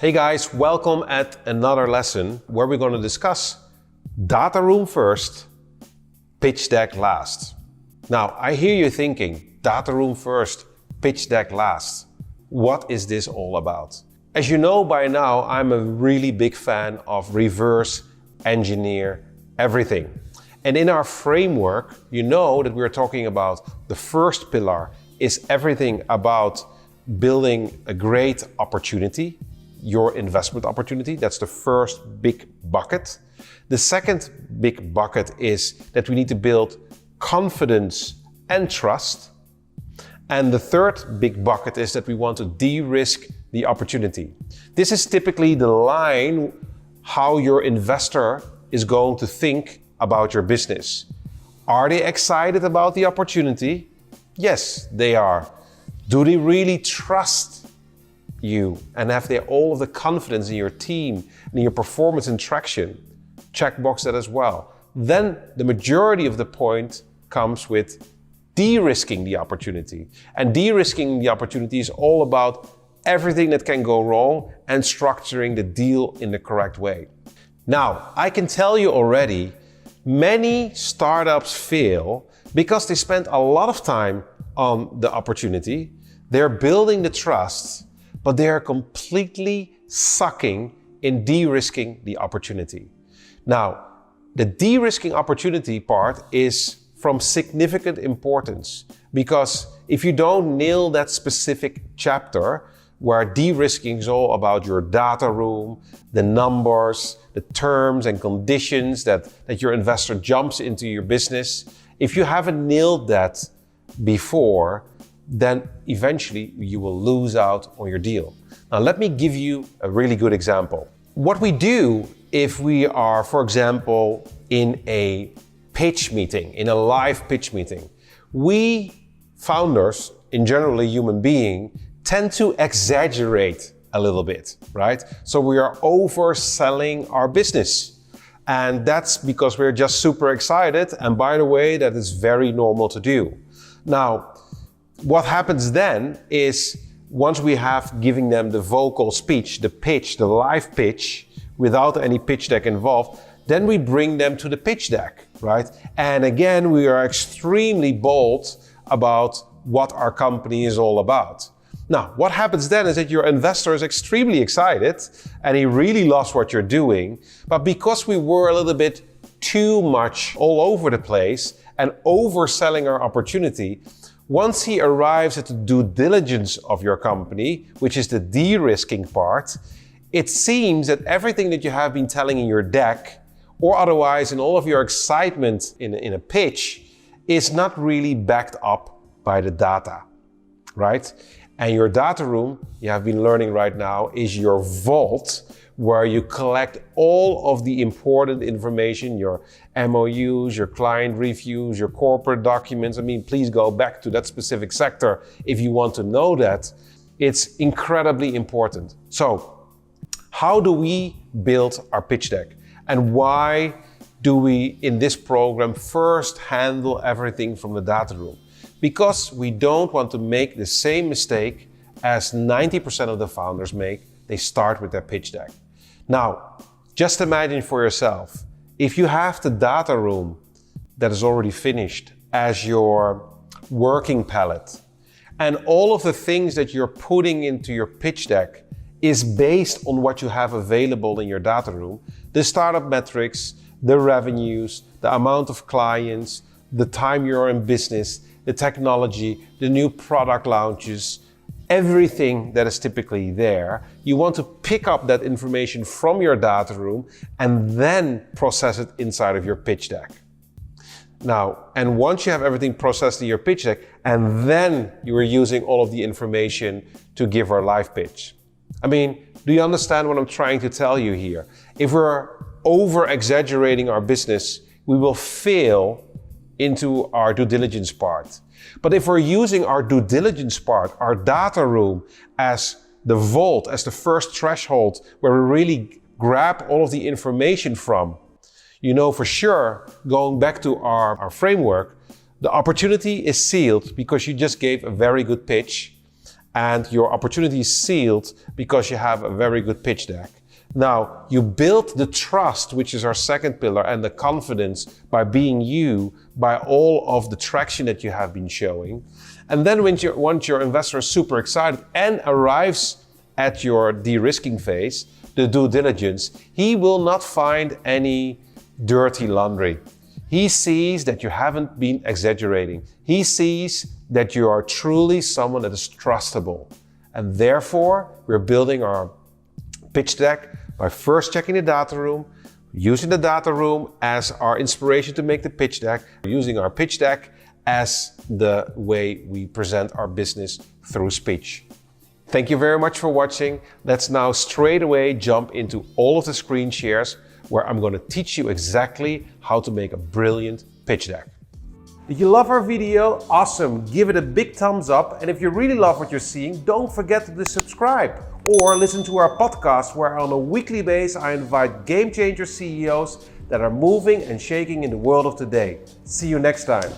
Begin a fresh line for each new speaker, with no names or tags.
Hey guys, welcome at another lesson where we're going to discuss data room first, pitch deck last. Now, I hear you thinking, data room first, pitch deck last. What is this all about? As you know by now, I'm a really big fan of reverse engineer everything. And in our framework, you know that we're talking about the first pillar is everything about building a great opportunity, your investment opportunity. That's the first big bucket. The second big bucket is that we need to build confidence and trust. And the third big bucket is that we want to de-risk the opportunity. This is typically the line how your investor is going to think about your business. Are they excited about the opportunity? Yes, they are. Do they really trust you and have they all of the confidence in your team and in your performance and traction? Checkbox that as well. Then the majority of the point comes with de-risking the opportunity. And de-risking the opportunity is all about everything that can go wrong and structuring the deal in the correct way. Now, I can tell you already, many startups fail because they spend a lot of time on the opportunity. They're building the trust, but they are completely sucking in de-risking the opportunity. Now, the de-risking opportunity part is from significant importance because if you don't nail that specific chapter where de-risking is all about your data room, the numbers, the terms and conditions that your investor jumps into your business, if you haven't nailed that before, then eventually you will lose out on your deal. Now, let me give you a really good example. What we do if we are, for example, in a pitch meeting, in a live pitch meeting, we founders, in generally human being, tend to exaggerate a little bit, right? So we are overselling our business. And that's because we're just super excited. And by the way, that is very normal to do. Now, what happens then is once we have given them the vocal speech, the pitch, the live pitch, without any pitch deck involved, then we bring them to the pitch deck, right? And again, we are extremely bold about what our company is all about. Now, what happens then is that your investor is extremely excited and he really loves what you're doing. But because we were a little bit too much all over the place and overselling our opportunity, once he arrives at the due diligence of your company, which is the de-risking part, it seems that everything that you have been telling in your deck or otherwise in all of your excitement in a pitch is not really backed up by the data, right? And your data room, you have been learning right now, is your vault where you collect all of the important information, your MOUs, your client reviews, your corporate documents. I mean, please go back to that specific sector if you want to know that. It's incredibly important. So, how do we build our pitch deck? And why do we, in this program, first handle everything from the data room? Because we don't want to make the same mistake as 90% of the founders make. They start with their pitch deck. Now, just imagine for yourself, if you have the data room that is already finished as your working palette, and all of the things that you're putting into your pitch deck is based on what you have available in your data room, the startup metrics, the revenues, the amount of clients, the time you're in business, the technology, the new product launches, everything that is typically there, you want to pick up that information from your data room and then process it inside of your pitch deck. Now, and once you have everything processed in your pitch deck, and then you are using all of the information to give our live pitch. I mean, do you understand what I'm trying to tell you here? If we're over-exaggerating our business, we will fail into our due diligence part. But if we're using our due diligence part, our data room, as the vault, as the first threshold where we really grab all of the information from, you know for sure, going back to our framework, the opportunity is sealed because you just gave a very good pitch and your opportunity is sealed because you have a very good pitch deck. Now, you build the trust, which is our second pillar, and the confidence by being you, by all of the traction that you have been showing. And then once your investor is super excited and arrives at your de-risking phase, the due diligence, he will not find any dirty laundry. He sees that you haven't been exaggerating. He sees that you are truly someone that is trustable. And therefore, we're building our pitch deck by first checking the data room, using the data room as our inspiration to make the pitch deck, using our pitch deck as the way we present our business through speech. Thank you very much for watching. Let's now straight away jump into all of the screen shares where I'm going to teach you exactly how to make a brilliant pitch deck. Did you love our video? Awesome! Give it a big thumbs up, and if you really love what you're seeing, don't forget to subscribe or listen to our podcast where on a weekly basis I invite game changer CEOs that are moving and shaking in the world of today. See you next time.